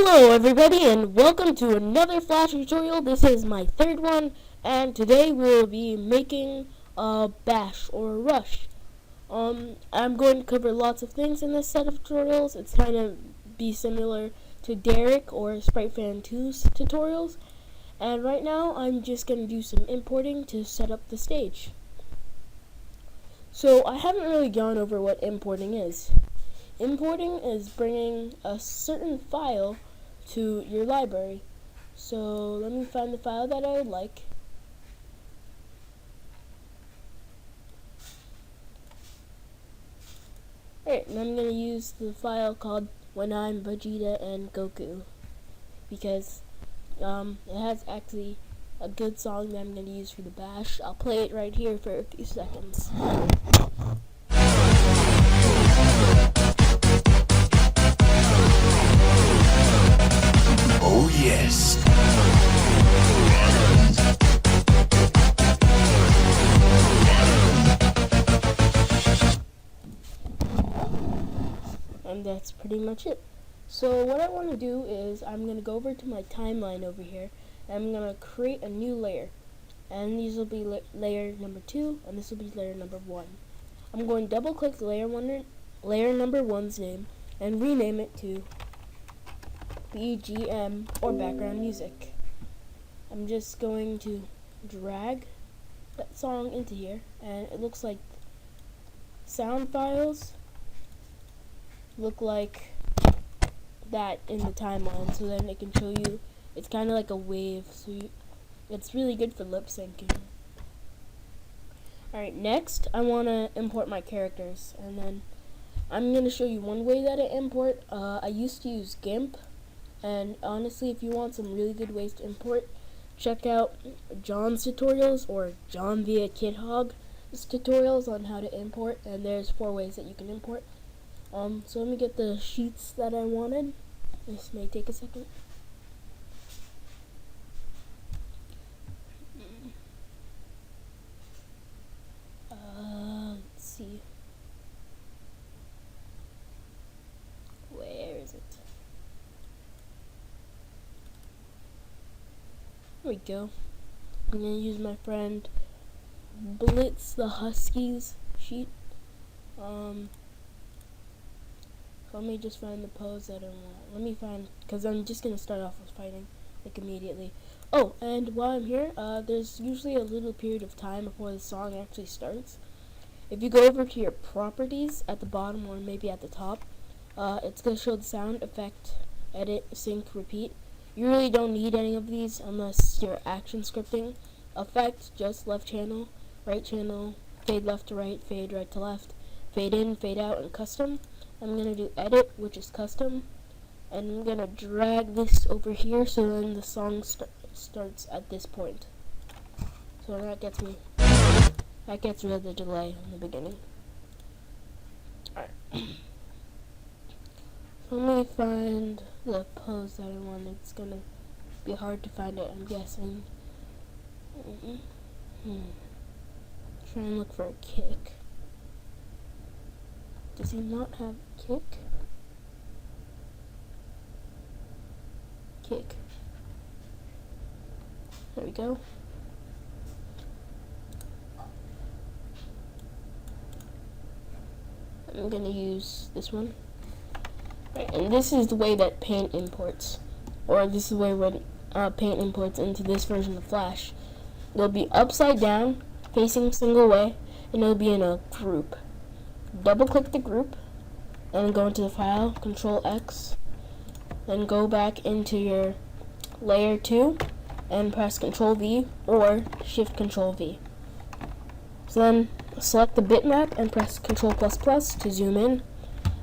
Hello everybody and welcome to another Flash tutorial. This is my third one and today we'll be making a bash or a rush. I'm going to cover lots of things in this set of tutorials. It's kind of be similar to Derek or SpriteFan2's tutorials. And right now I'm just going to do some importing to set up the stage. So I haven't really gone over what importing is. Importing is bringing a certain file to your library. So let me find the file that I would like. Alright, and I'm going to use the file called When I'm Vegeta and Goku because it has actually a good song that I'm going to use for the bash. I'll play it right here for a few seconds. Oh yes. And that's pretty much it. So what I want to do is I'm going to go over to my timeline over here and I'm going to create a new layer. And these will be layer number 2 and this will be layer number 1. I'm going to double click layer number 1's name and rename it to BGM or background music. I'm just going to drag that song into here and it looks like sound files look like that in the timeline, so then it can show you it's kind of like a wave, so it's really good for lip syncing. Alright, next I want to import my characters, and then I'm going to show you one way that I import. I used to use GIMP, and honestly if you want some really good ways to import, check out John's tutorials or John via KidHog's tutorials on how to import, and there's 4 ways that you can import. So let me get the sheets that I wanted. This may take a second. Let's see. Where is it? There we go. I'm gonna use my friend Blitz the Huskies sheet. Let me just find the pose that I want. Let me find, because I'm just going to start off with fighting, like immediately. Oh, and while I'm here, there's usually a little period of time before the song actually starts. If you go over to your properties at the bottom or maybe at the top, it's going to show the sound, effect, edit, sync, repeat. You really don't need any of these unless you're action scripting. Effect, just left channel, right channel, fade left to right, fade right to left, fade in, fade out, and custom. I'm going to do edit, which is custom, and I'm going to drag this over here so then the song starts at this point. So that gets rid of the delay in the beginning. Alright. So let me find the pose that I want. It's going to be hard to find it, I'm guessing. Try and look for a kick. Does he not have kick? Kick. There we go. I'm gonna use this one. Right, and this is the way that Paint imports. Or this is the way when Paint imports into this version of Flash. It'll be upside down, facing single way, and it'll be in a group. Double click the group and go into the file, Control X, then go back into your layer 2 and press Control V or Shift Control V. So then select the bitmap and press Control++ to zoom in,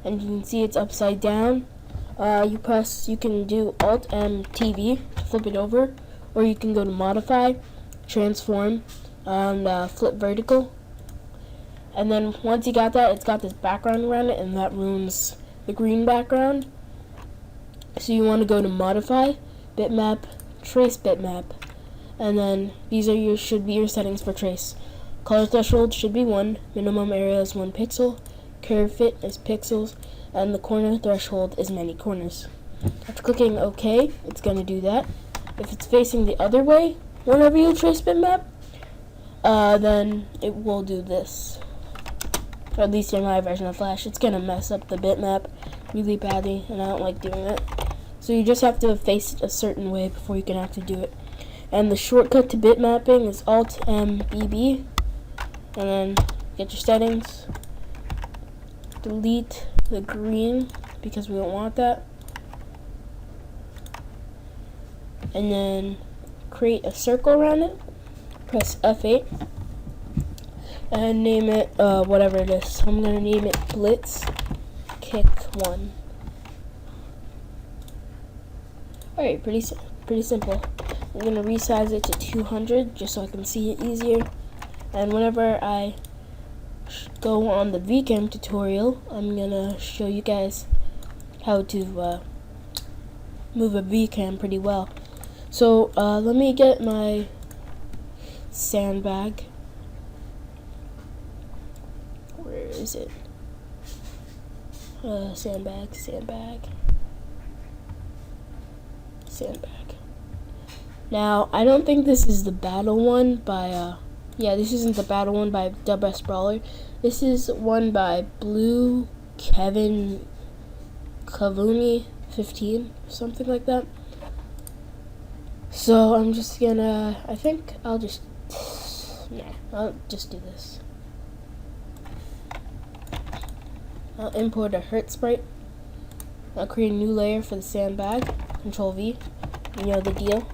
and you can see it's upside down. You can do Alt M TV to flip it over, or you can go to Modify, Transform, and Flip Vertical. And then once you got that, it's got this background around it, and that ruins the green background. So you want to go to Modify, Bitmap, Trace Bitmap, and then these are should be your settings for trace. Color threshold should be 1, minimum area is 1 pixel, curve fit is pixels, and the corner threshold is many corners. After clicking OK, it's going to do that. If it's facing the other way, whenever you trace bitmap, then it will do this. Or at least in my version of Flash, it's going to mess up the bitmap really badly, and I don't like doing that. So you just have to face it a certain way before you can actually do it. And the shortcut to bitmapping is Alt-M-B-B, and then get your settings, delete the green because we don't want that, and then create a circle around it, press F8, and name it whatever it is. I'm going to name it Blitz Kick 1. Alright, pretty simple. I'm going to resize it to 200 just so I can see it easier. And whenever I go on the VCam tutorial, I'm going to show you guys how to move a VCam pretty well. So let me get my sandbag. Where is it? Sandbag. Now, I don't think this is the battle one by, yeah, this isn't the battle one by WS Brawler. This is one by Blue Kevin Kavuni 15, something like that. So I'm just gonna, I think I'll just do this. I'll import a hurt sprite. I'll create a new layer for the sandbag. Control V. You know the deal.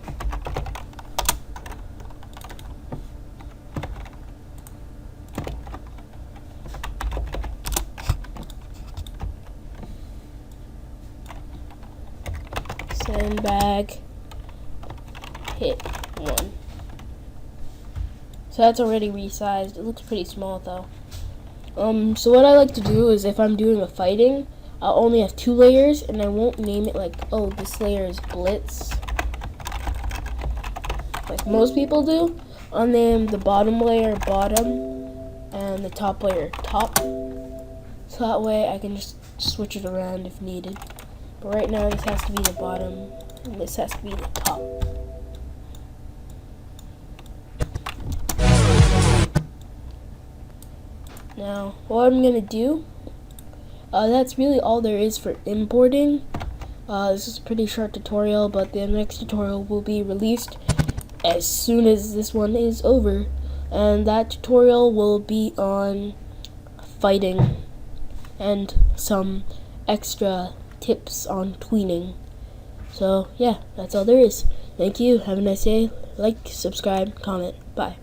Sandbag hit 1. So that's already resized. It looks pretty small though. So what I like to do is if I'm doing a fighting, I'll only have 2 layers and I won't name it like, oh, this layer is Blitz, like most people do. I'll name the bottom layer bottom and the top layer top. So that way I can just switch it around if needed. But right now this has to be the bottom and this has to be the top. Now, what I'm gonna do, that's really all there is for importing. This is a pretty short tutorial, but the next tutorial will be released as soon as this one is over. And that tutorial will be on fighting and some extra tips on tweening. So, yeah, that's all there is. Thank you. Have a nice day. Like, subscribe, comment. Bye.